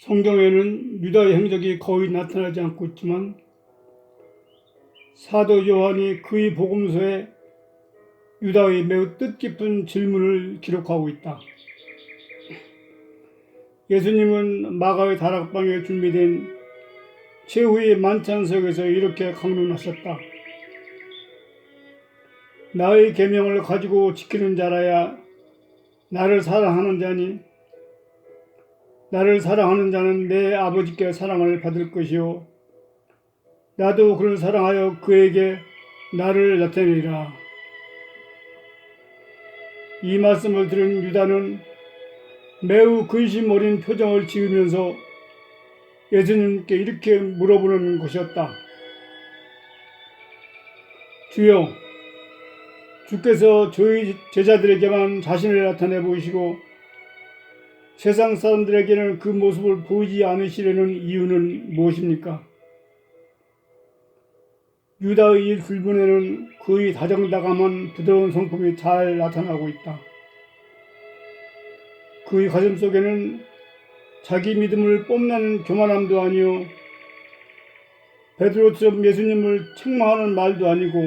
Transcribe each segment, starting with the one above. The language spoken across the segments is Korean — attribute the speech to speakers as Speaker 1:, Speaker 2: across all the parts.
Speaker 1: 성경에는 유다의 행적이 거의 나타나지 않고 있지만 사도 요한이 그의 복음서에 유다의 매우 뜻깊은 질문을 기록하고 있다. 예수님은 마가의 다락방에 준비된 최후의 만찬석에서 이렇게 강론하셨다. 나의 계명을 가지고 지키는 자라야 나를 사랑하는 자니 나를 사랑하는 자는 내 아버지께 사랑을 받을 것이요 나도 그를 사랑하여 그에게 나를 나타내리라. 이 말씀을 들은 유다는 매우 근심 어린 표정을 지으면서 예수님께 이렇게 물어보는 것이었다. 주여, 주께서 저희 제자들에게만 자신을 나타내 보이시고 세상 사람들에게는 그 모습을 보이지 않으시려는 이유는 무엇입니까? 유다의 이 질문에는 그의 다정다감한 부드러운 성품이 잘 나타나고 있다. 그의 가슴 속에는 자기 믿음을 뽐내는 교만함도 아니요 베드로처럼 예수님을 책망하는 말도 아니고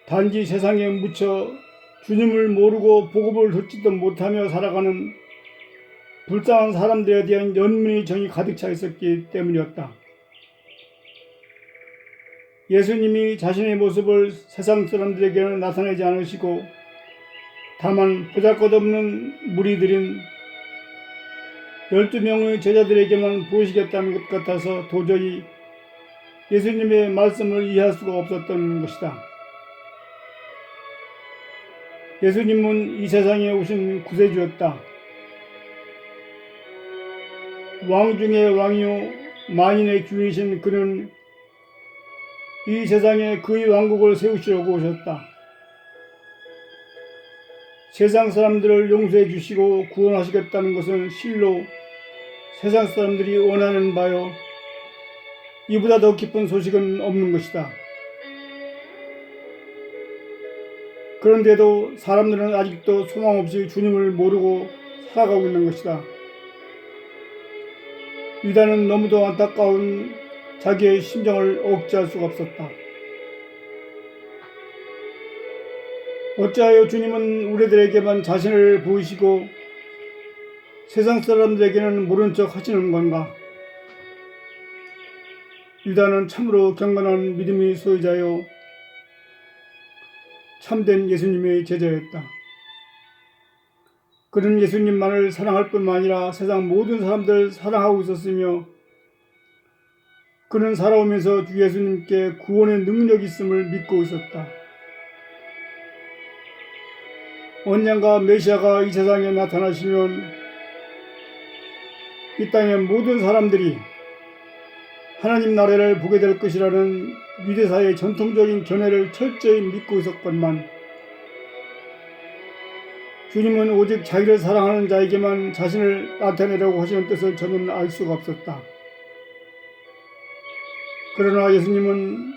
Speaker 1: 단지 세상에 묻혀 주님을 모르고 복음을 듣지도 못하며 살아가는 불쌍한 사람들에 대한 연민의 정이 가득 차 있었기 때문이었다. 예수님이 자신의 모습을 세상 사람들에게는 나타내지 않으시고 다만 보잘것없는 무리들인 12명의 제자들에게만 보이시겠다는 것 같아서 도저히 예수님의 말씀을 이해할 수가 없었던 것이다. 예수님은 이 세상에 오신 구세주였다. 왕 중의 왕이요 만인의 주이신 그는 이 세상에 그의 왕국을 세우시려고 오셨다. 세상 사람들을 용서해 주시고 구원하시겠다는 것은 실로 세상 사람들이 원하는 바요 이보다 더 기쁜 소식은 없는 것이다. 그런데도 사람들은 아직도 소망 없이 주님을 모르고 살아가고 있는 것이다. 유다는 너무도 안타까운 자기의 심정을 억제할 수가 없었다. 어찌하여 주님은 우리들에게만 자신을 보이시고 세상 사람들에게는 모른 척 하시는 건가? 유다는 참으로 경건한 믿음의 소유자요 참된 예수님의 제자였다. 그는 예수님만을 사랑할 뿐만 아니라 세상 모든 사람들을 사랑하고 있었으며 그는 살아오면서 주 예수님께 구원의 능력이 있음을 믿고 있었다. 언젠가 메시아가 이 세상에 나타나시면 이 땅의 모든 사람들이 하나님 나라를 보게 될 것이라는 유대사의 전통적인 견해를 철저히 믿고 있었건만 주님은 오직 자기를 사랑하는 자에게만 자신을 나타내려고 하시는 뜻을 저는 알 수가 없었다. 그러나 예수님은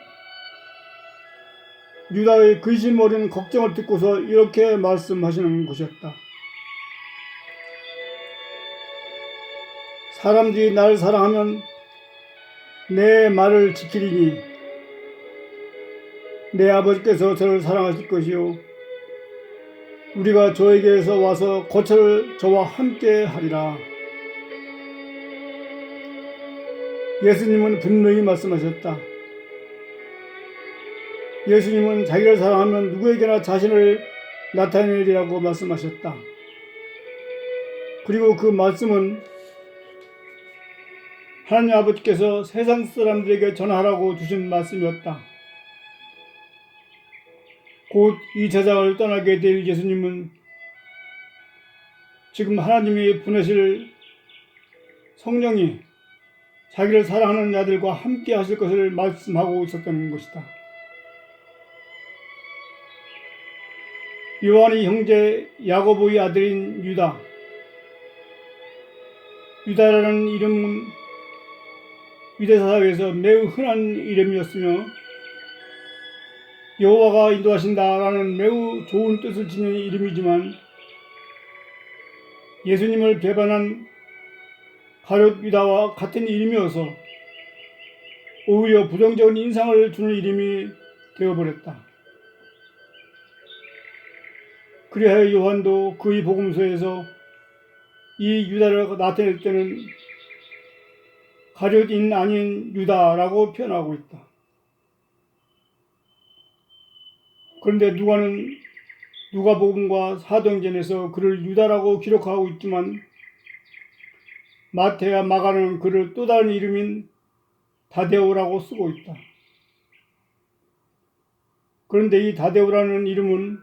Speaker 1: 유다의 근심 어린 걱정을 듣고서 이렇게 말씀하시는 것이었다. 사람들이 나를 사랑하면 내 말을 지키리니 내 아버지께서 저를 사랑하실 것이요 우리가 저에게서 와서 거처를 저와 함께 하리라. 예수님은 분명히 말씀하셨다. 예수님은 자기를 사랑하면 누구에게나 자신을 나타내리라고 말씀하셨다. 그리고 그 말씀은 하나님 아버지께서 세상 사람들에게 전하라고 주신 말씀이었다. 곧 이 세상을 떠나게 될 예수님은 지금 하나님이 보내실 성령이 자기를 사랑하는 자들과 함께 하실 것을 말씀하고 있었던 것이다. 요한의 형제 야고보의 아들인 유다. 유다라는 이름은 유대사회에서 매우 흔한 이름이었으며 여호와가 인도하신다라는 매우 좋은 뜻을 지닌 이름이지만 예수님을 배반한 가룟 유다와 같은 이름이어서 오히려 부정적인 인상을 주는 이름이 되어버렸다. 그리하여 요한도 그의 복음서에서 이 유다를 나타낼 때는 가룟인 아닌 유다라고 표현하고 있다. 그런데 누가는 누가복음과 사도행전에서 그를 유다라고 기록하고 있지만 마태와 마가는 그를 또 다른 이름인 다데오라고 쓰고 있다. 그런데 이 다데오라는 이름은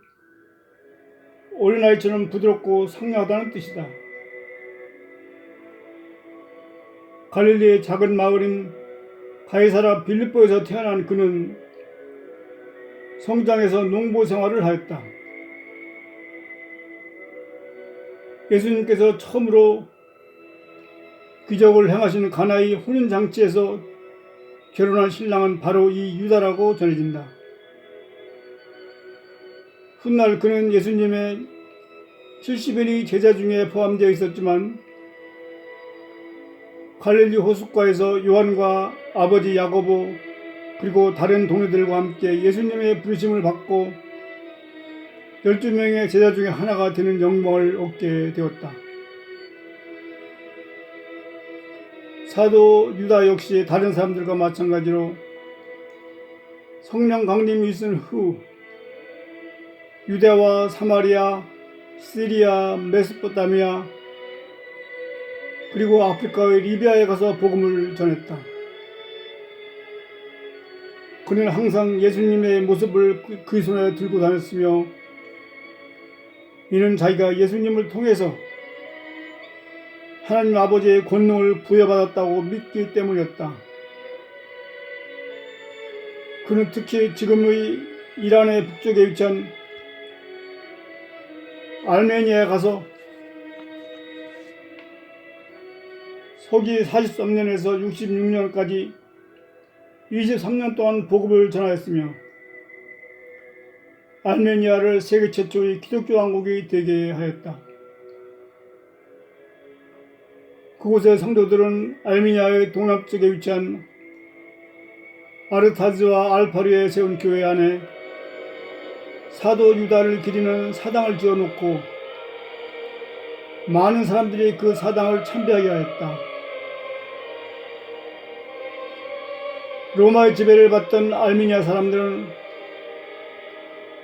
Speaker 1: 어린아이처럼 부드럽고 상냥하다는 뜻이다. 갈릴리의 작은 마을인 가이사라 빌립보에서 태어난 그는 성장에서 농부 생활을 하였다. 예수님께서 처음으로 기적을 행하신 가나의 혼인잔치에서 결혼한 신랑은 바로 이 유다라고 전해진다. 훗날 그는 예수님의 70인의 제자 중에 포함되어 있었지만 갈릴리 호숫가에서 요한과 아버지 야고보 그리고 다른 동료들과 함께 예수님의 부르심을 받고 12명의 제자 중에 하나가 되는 영광을 얻게 되었다. 사도 유다 역시 다른 사람들과 마찬가지로 성령 강림이 있은 후 유대와 사마리아, 시리아, 메소포타미아 그리고 아프리카의 리비아에 가서 복음을 전했다. 그는 항상 예수님의 모습을 그 손에 들고 다녔으며 이는 자기가 예수님을 통해서 하나님 아버지의 권능을 부여받았다고 믿기 때문이었다. 그는 특히 지금의 이란의 북쪽에 위치한 알메니아에 가서 서기 43년에서 66년까지 23년 동안 복음을 전하였으며 알메니아를 세계 최초의 기독교 왕국이 되게 하였다. 그곳의 성도들은 알메니아의 동남쪽에 위치한 아르타즈와 알파르에 세운 교회 안에 사도 유다를 기리는 사당을 지어놓고 많은 사람들이 그 사당을 참배하게 하였다. 로마의 지배를 받던 알메니아 사람들은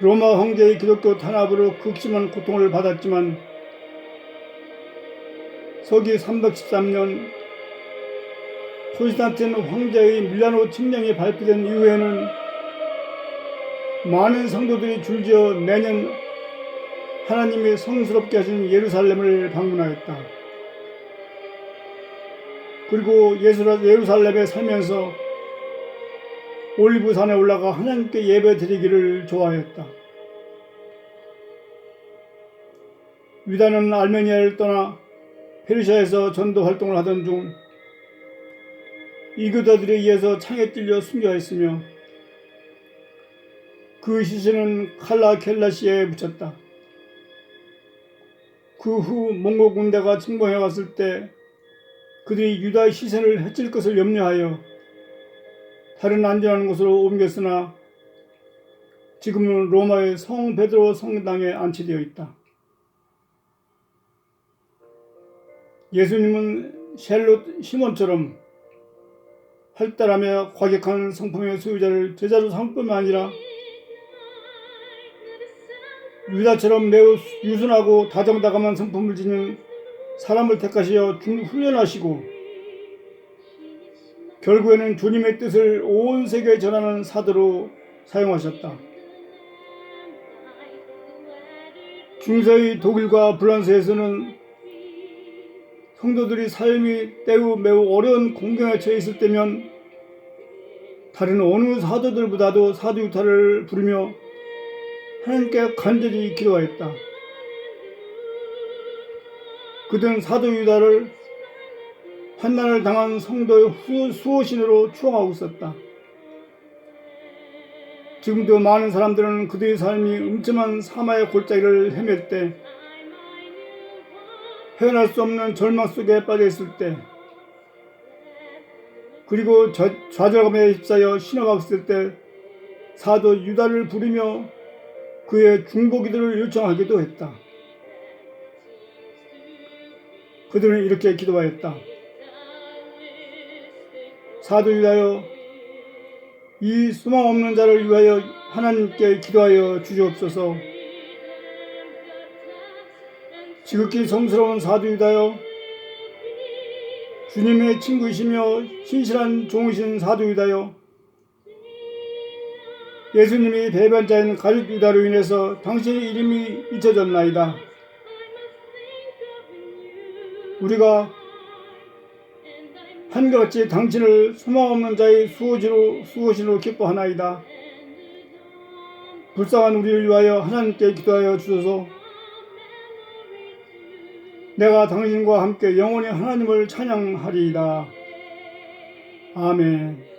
Speaker 1: 로마 황제의 기독교 탄압으로 극심한 고통을 받았지만 서기 313년 콘스탄틴 황제의 밀라노 칙령이 발표된 이후에는 많은 성도들이 줄지어 매년 하나님이 성스럽게 하신 예루살렘을 방문하였다. 그리고 예루살렘에 살면서 올리브산에 올라가 하나님께 예배 드리기를 좋아했다. 유다는 알메니아를 떠나 페르시아에서 전도 활동을 하던 중 이교도들에 의해서 창에 찔려 순교하였으며 그 시신은 칼라켈라시에 묻혔다. 그 후 몽골 군대가 침공해 왔을 때 그들이 유다의 시신을 해칠 것을 염려하여 다른 안전한 곳으로 옮겼으나 지금은 로마의 성 베드로 성당에 안치되어 있다. 예수님은 샬롯 시몬처럼 활달하며 과격한 성품의 소유자를 제자로 삼을 뿐만 아니라 유다처럼 매우 유순하고 다정다감한 성품을 지닌 사람을 택하시어 훈련하시고 결국에는 주님의 뜻을 온 세계에 전하는 사도로 사용하셨다. 중세의 독일과 프랑스에서는 성도들이 삶이 매우 어려운 공경에 처해 있을 때면 다른 어느 사도들보다도 사도 유다를 부르며 하나님께 간절히 기도하였다. 그들은 사도 유다를 환난을 당한 성도의 수호신으로 추앙하고 있었다. 지금도 많은 사람들은 그들의 삶이 음침한 사마의 골짜기를 헤맬 때 헤어날 수 없는 절망 속에 빠져 있을 때 그리고 좌절감에 휩싸여 신음하였을 때 사도 유다를 부르며 그의 중보기도를 요청하기도 했다. 그들은 이렇게 기도하였다. 사도 유다여, 이 소망 없는 자를 위하여 하나님께 기도하여 주시옵소서. 지극히 성스러운 사도 유다여, 주님의 친구이시며 신실한 종이신 사도 유다여, 예수님이 배반자인 가룟 유다로 인해서 당신의 이름이 잊혀졌나이다. 우리가 한결같이 당신을 소망 없는 자의 수호신으로 기뻐하나이다. 불쌍한 우리를 위하여 하나님께 기도하여 주소서. 내가 당신과 함께 영원히 하나님을 찬양하리이다. 아멘.